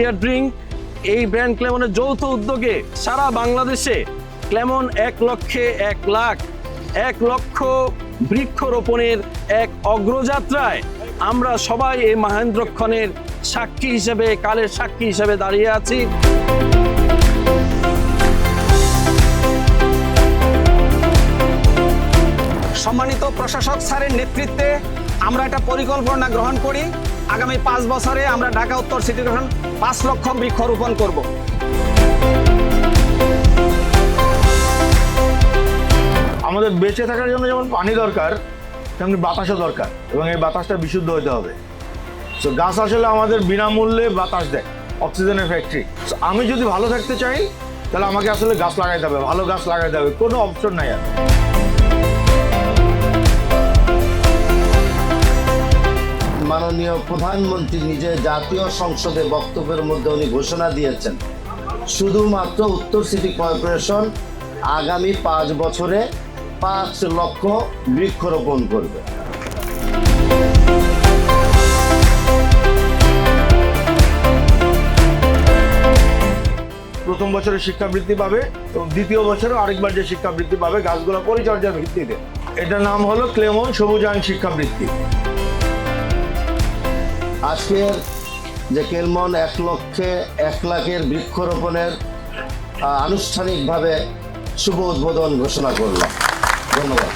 বিয়ার drink এই brand ক্লেমনের যৌথ উদ্যোগে সারা বাংলাদেশে ক্লেমন 1,00,000 বৃক্ষরোপণের এক অগ্রযাত্রায় আমরা সবাই এই মহেন্দ্রক্ষণের সাক্ষী হিসেবে, কালের সাক্ষী হিসেবে দাঁড়িয়ে আছি। সম্মানিত প্রশাসক স্যারের নেতৃত্বে আমরা একটা পরিকল্পনা গ্রহণ করি। আগামী 5 বছরে আমরা ঢাকা উত্তর সিটি কর্পোরেশন 5 লক্ষ বৃক্ষরোপণ করব। আমাদের বেঁচে থাকার জন্য যেমন পানি দরকার, তেমনি বাতাসও দরকার, এবং এই বাতাসটা বিশুদ্ধ হতে হবে। তো গাছ আসলে আমাদের বিনামূল্যে বাতাস দেয়, অক্সিজেনের ফ্যাক্টরি। আমি যদি ভালো থাকতে চাই তাহলে আমাকে আসলে গাছ লাগাইতে হবে, ভালো গাছ লাগাইতে হবে, কোনো অপশন নাই আর। মাননীয় প্রধানমন্ত্রী নিজে জাতীয় সংসদে বক্তব্যের মধ্যে উনি ঘোষণা দিয়েছেন শুধুমাত্র উত্তর সিটি কর্পোরেশন আগামী 5 বছরে 5 লক্ষ বৃক্ষরোপণ করবে। প্রথম বছরে শিক্ষা বৃত্তি পাবে এবং দ্বিতীয় বছরে আরেকবার যে শিক্ষা বৃত্তি পাবে গাছগুলো পরিচর্যার ভিত্তিতে। এটার নাম হলো ক্লেমন সবুজায়ন শিক্ষাবৃত্তি। আজকের যে ক্লেমন 1,00,000 বৃক্ষরোপণের আনুষ্ঠানিকভাবে শুভ উদ্বোধন ঘোষণা করলাম। ধন্যবাদ।